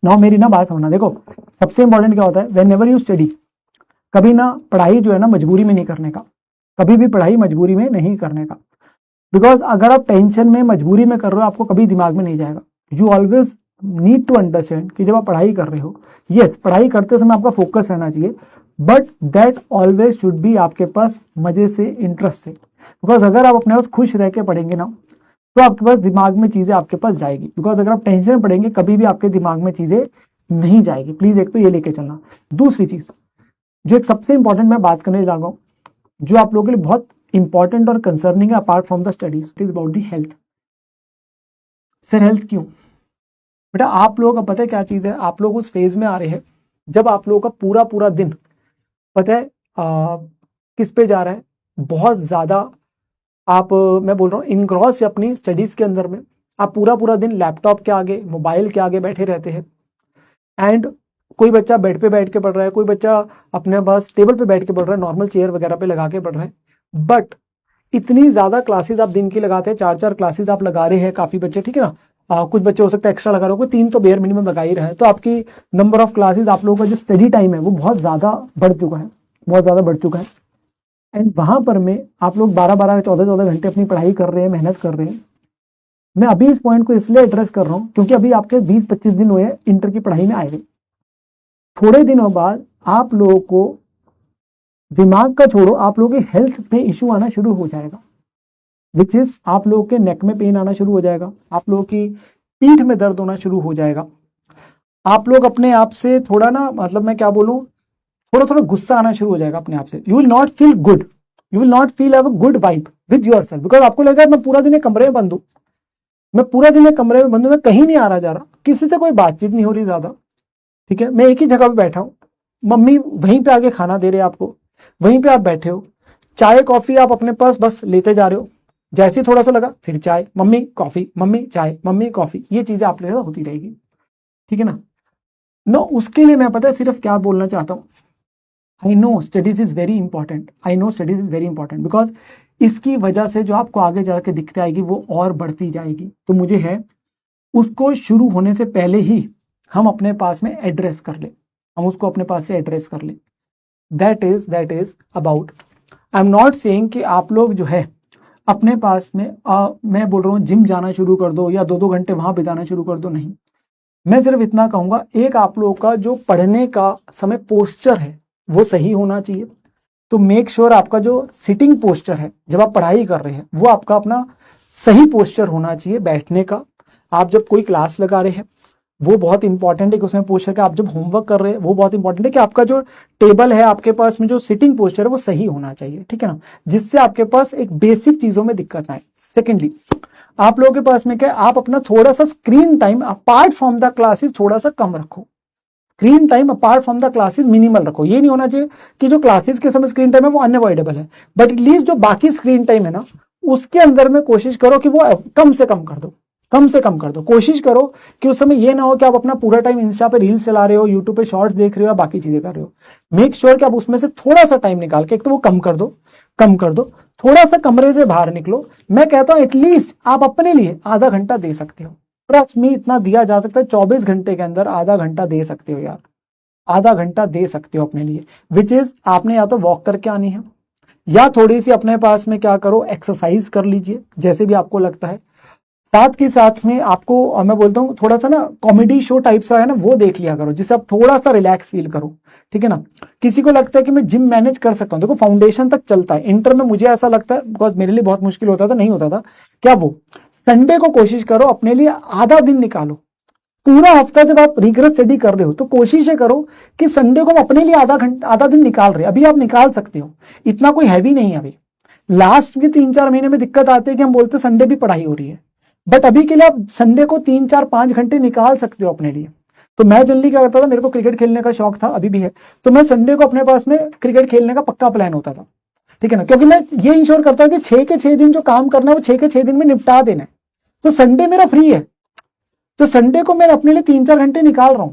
Now मेरी ना बात समझना, देखो सबसे इंपॉर्टेंट क्या होता है, वेन एवर यू स्टडी, कभी ना पढ़ाई जो है ना मजबूरी में नहीं करने का, कभी भी पढ़ाई मजबूरी में नहीं करने का। बिकॉज अगर आप टेंशन में मजबूरी में कर रहे हो, आपको कभी दिमाग में नहीं जाएगा। You always need to understand कि जब आप पढ़ाई कर रहे हो, यस पढ़ाई करते समय आपका फोकस रहना चाहिए, but that always should be आपके पास मजे से, इंटरेस्ट से। बिकॉज अगर आप अपने पास खुश रह के पढ़ेंगे ना, तो आपके पास दिमाग में चीजें आपके पास जाएगी। बिकॉज अगर आप टेंशन में पढ़ेंगे, कभी भी आपके दिमाग में चीजें नहीं जाएगी। प्लीज एक तो ये लेके चलना। दूसरी चीज जो एक सबसे इंपॉर्टेंट मैं बात करने जा रहा हूं, जो आप लोगों के लिए बहुत इंपॉर्टेंट और कंसर्निंग है apart from the studies, it is about the health. Sir health क्यों? बेटा आप लोगों का पता है क्या चीज है, आप लोग उस फेज में आ रहे हैं जब आप लोगों का पूरा पूरा दिन पता है किस पे जा रहा है, बहुत ज्यादा आप मैं बोल रहा हूँ इनग्रॉस है अपनी स्टडीज के अंदर में। आप पूरा पूरा दिन लैपटॉप के आगे, मोबाइल के आगे बैठे रहते हैं। एंड कोई बच्चा बेड पे बैठ के पढ़ रहा है, कोई बच्चा अपने पास टेबल पे बैठ के पढ़ रहा है, नॉर्मल चेयर वगैरह पे लगा के पढ़ रहा है। बट इतनी ज्यादा क्लासेस आप दिन की लगाते हैं, 4-4 क्लासेस आप लगा रहे हैं, काफी बच्चे, ठीक है ना। कुछ बच्चे हो सकता है एक्स्ट्रा लगा रहे हो, कोई 3 तो बेयर मिनिमम लगा ही रहा है। तो आपकी नंबर ऑफ क्लासेस, आप लोगों का जो स्टडी टाइम है वो बहुत ज्यादा बढ़ चुका है, बहुत ज्यादा बढ़ चुका है। एंड वहां पर में आप लोग 12-12, 14-14 घंटे अपनी पढ़ाई कर रहे हैं, मेहनत कर रहे हैं। मैं अभी इस पॉइंट को इसलिए एड्रेस कर रहा हूं क्योंकि अभी आपके 20-25 दिन हुए इंटर की पढ़ाई में आए हुए। थोड़े दिनों बाद आप लोगों को दिमाग का छोड़ो, आप लोगों के हेल्थ पे इश्यू आना शुरू हो जाएगा, विच इज आप लोगों के नेक में पेन आना शुरू हो जाएगा, आप लोगों की पीठ में दर्द होना शुरू हो जाएगा। आप लोग अपने आप से थोड़ा ना, मतलब मैं क्या बोलूं, थोड़ा थोड़ा गुस्सा आना शुरू हो जाएगा अपने आप से। You will not feel good, you will not feel have a good vibe with yourself. Because आपको लगेगा मैं पूरा दिन एक कमरे में बंद हूं, मैं पूरा दिन एक कमरे में बंद हूं, मैं कहीं नहीं आ रहा जा रहा, किसी से कोई बातचीत नहीं हो रही ज्यादा, ठीक है। मैं एक ही जगह पे बैठा हूं, मम्मी वहीं पे आगे खाना दे रहे हैं आपको, वहीं पे आप बैठे हो, चाय कॉफी आप अपने पास बस लेते जा रहे हो। जैसे ही थोड़ा सा लगा फिर चाय, मम्मी कॉफी, मम्मी चाय, मम्मी कॉफी, ये चीजें आप लोगों होती रहेगी, ठीक है ना। नो उसके लिए मैं पता है सिर्फ क्या बोलना चाहता हूं, I know studies is very important, I know studies is very important, because इसकी वजह से जो आपको आगे जाके दिखते आएगी वो और बढ़ती जाएगी। तो मुझे है उसको शुरू होने से पहले ही हम अपने पास में एड्रेस कर ले, हम उसको अपने पास से एड्रेस कर ले। That is about, I am not saying कि आप लोग जो है अपने पास में मैं बोल रहा हूं जिम जाना शुरू कर दो या 2-2 घंटे वहां बिताना शुरू कर दो, नहीं। मैं सिर्फ इतना कहूंगा, एक आप लोगों का जो पढ़ने का समय पोस्चर है वो सही होना चाहिए। तो मेक श्योर आपका जो सिटिंग पोस्चर है जब आप पढ़ाई कर रहे हैं वो आपका अपना सही पोस्चर होना चाहिए बैठने का। आप जब कोई क्लास लगा रहे हैं वो बहुत इंपॉर्टेंट है कि उसमें पोस्चर का, आप जब होमवर्क कर रहे हैं वो बहुत इंपॉर्टेंट है कि आपका जो टेबल है आपके पास में जो सिटिंग पोस्चर है वो सही होना चाहिए, ठीक है ना, जिससे आपके पास एक बेसिक चीजों में दिक्कत आए। सेकेंडली आप लोगों के पास में क्या, आप अपना थोड़ा सा screen time apart from the classes थोड़ा सा कम रखो, screen time apart from the classes minimal रखो। ये नहीं होना चाहिए कि जो क्लासेस के समय स्क्रीन टाइम है वो अनअवॉइडेबल है, बट एटलीस्ट जो बाकी स्क्रीन टाइम है ना उसके अंदर में कोशिश करो कि वो कम से कम कर दो, कम से कम कर दो। कोशिश करो कि उस समय ये ना हो कि आप अपना पूरा टाइम इंस्टा पे रील्स चला रहे हो, यूट्यूब पे शॉर्ट्स देख रहे हो या बाकी चीजें कर रहे हो। मेक श्योर कि आप उसमें से थोड़ा सा टाइम निकाल के एक तो वो कम कर दो, कम कर दो, थोड़ा सा कमरे से बाहर निकलो। मैं कहता हूं एटलीस्ट आप अपने लिए आधा घंटा दे सकते हो, ट्रस्ट मी इतना दिया जा सकता है, 24 घंटे के अंदर आधा घंटा दे सकते हो यार, आधा घंटा दे सकते हो अपने लिए, विच इज आपने या तो वॉक करके आनी है या थोड़ी सी अपने पास में क्या करो एक्सरसाइज कर लीजिए जैसे भी आपको लगता है। साथ के साथ में आपको मैं बोलता हूं थोड़ा सा ना कॉमेडी शो टाइप सा है ना वो देख लिया करो जिससे आप थोड़ा सा रिलैक्स फील करो, ठीक है ना। किसी को लगता है कि मैं जिम मैनेज कर सकता हूं, देखो फाउंडेशन तक चलता है, इंटर में मुझे ऐसा लगता है बिकॉज मेरे लिए बहुत मुश्किल होता था, नहीं होता था क्या वो। संडे को कोशिश करो अपने लिए आधा दिन निकालो, पूरा हफ्ता जब आप रिगरस स्टडी कर रहे हो तो कोशिश करो कि संडे को अपने लिए आधा दिन निकाल रहे हैं। अभी आप निकाल सकते हो, इतना कोई हैवी नहीं है। अभी लास्ट के 3-4 महीने में दिक्कत आती है कि हम बोलते संडे भी पढ़ाई हो रही है, बट अभी के लिए आप संडे को 3-4-5 घंटे निकाल सकते हो अपने लिए। तो मैं जनरली क्या करता था, मेरे को क्रिकेट खेलने का शौक था, अभी भी है, तो मैं संडे को अपने पास में क्रिकेट खेलने का पक्का प्लान होता था, ठीक है ना, क्योंकि मैं ये इंश्योर करता हूं कि 6 के 6 दिन जो काम करना है वो 6 के 6 दिन में निपटा देना है। तो संडे मेरा फ्री है, तो संडे को मैं अपने लिए 3-4 घंटे निकाल रहा हूं,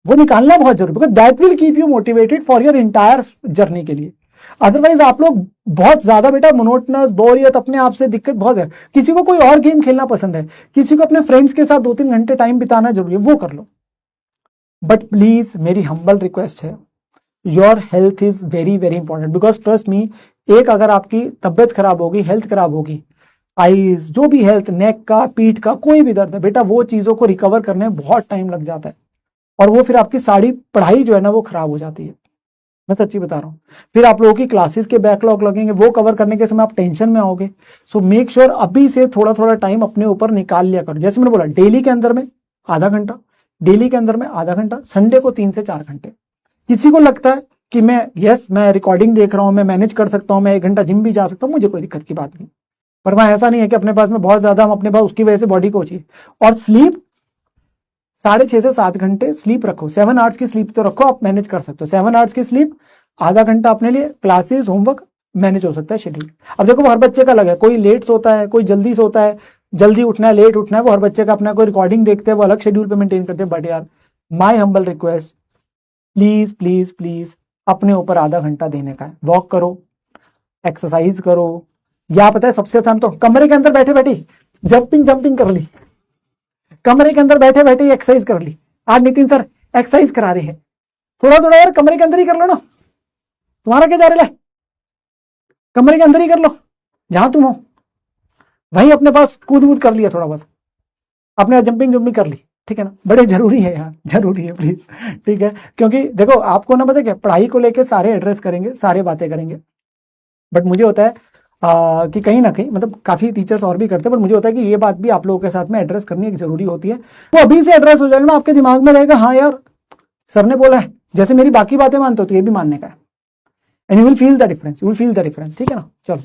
वो निकालना बहुत जरूरी, because that will keep you motivated for your entire journey के लिए। अदरवाइज आप लोग बहुत ज्यादा बेटा मोनोटनस, बोरियत, अपने आप से दिक्कत बहुत है। किसी को कोई और गेम खेलना पसंद है, किसी को अपने फ्रेंड्स के साथ 2-3 घंटे टाइम बिताना जरूरी है, वो कर लो, बट प्लीज मेरी हम्बल रिक्वेस्ट है, your health is very very important, because trust me, एक अगर आपकी तबियत खराब होगी, हेल्थ खराब होगी, आईज जो भी हेल्थ, नेक का, पीठ का, कोई भी दर्द है बेटा, वो चीजों को रिकवर करने में बहुत टाइम लग जाता है, और वो फिर आपकी सारी पढ़ाई जो है ना वो खराब हो जाती है। मैं सच्ची बता रहा हूं, फिर आप लोगों की क्लासेस के बैकलॉग लगेंगे, वो कवर करने के समय आप टेंशन में आओगे। सो मेक श्योर अभी से थोड़ा थोड़ा टाइम अपने ऊपर निकाल लिया करो। जैसे मैंने बोला, डेली के अंदर में आधा घंटा, डेली के अंदर में आधा घंटा, संडे को 3 से 4 घंटे। किसी को लगता है कि मैं रिकॉर्डिंग देख रहा हूं, मैं मैनेज कर सकता हूं, मैं 1 घंटा जिम भी जा सकता हूं, मुझे कोई दिक्कत की बात नहीं, पर वहां ऐसा नहीं है कि अपने पास में बहुत ज्यादा, हम अपने पास उसकी वजह से बॉडी को चाहिए। और स्लीप 6.5 से 7 घंटे स्लीप रखो, 7 आवर्स की स्लीप तो रखो, आप मैनेज कर सकते हो। 7 आवर्स की स्लीप, आधा घंटा अपने लिए, क्लासेस, होमवर्क मैनेज हो सकता है शेड्यूल। अब देखो, वो हर बच्चे का अलग है, कोई लेट सोता है, कोई जल्दी सोता है, जल्दी उठना है, लेट उठना है, वो हर बच्चे का अपना, कोई रिकॉर्डिंग देखते हैं वो अलग शेड्यूल पे मेंटेन करते हैं। बट यार, my humble request, please please please अपने ऊपर आधा घंटा देने का है। वॉक करो, एक्सरसाइज करो, या पता है सबसे आसान तो कमरे के अंदर बैठे बैठे जंपिंग जंपिंग कर ली, कमरे के अंदर बैठे बैठे एक्सरसाइज कर ली। आज नितिन सर एक्सरसाइज करा रहे हैं, थोड़ा थोड़ा यार कमरे के अंदर ही कर लो ना, तुम्हारा क्या जा रहा है, कमरे के अंदर ही कर लो, जहां तुम हो वहीं अपने पास कूद वूद कर लिया, थोड़ा बस अपने जंपिंग जंपिंग कर ली, ठीक है ना। बड़े जरूरी है यार, जरूरी है प्लीज, ठीक है। क्योंकि देखो, आपको ना पता क्या, पढ़ाई को लेकर सारे एड्रेस करेंगे, सारे बातें करेंगे, बट मुझे होता है कि कहीं ना कहीं, मतलब काफी टीचर्स और भी करते हैं, बट मुझे होता है कि ये बात भी आप लोगों के साथ में एड्रेस करनी एक जरूरी होती है। वो अभी से एड्रेस हो जाएगा ना, आपके दिमाग में रहेगा, हाँ यार सर ने बोला है, जैसे मेरी बाकी बातें मानते हो तो ये भी मानने का है, and you will feel the difference, you will feel the difference, ठीक है ना। चलो।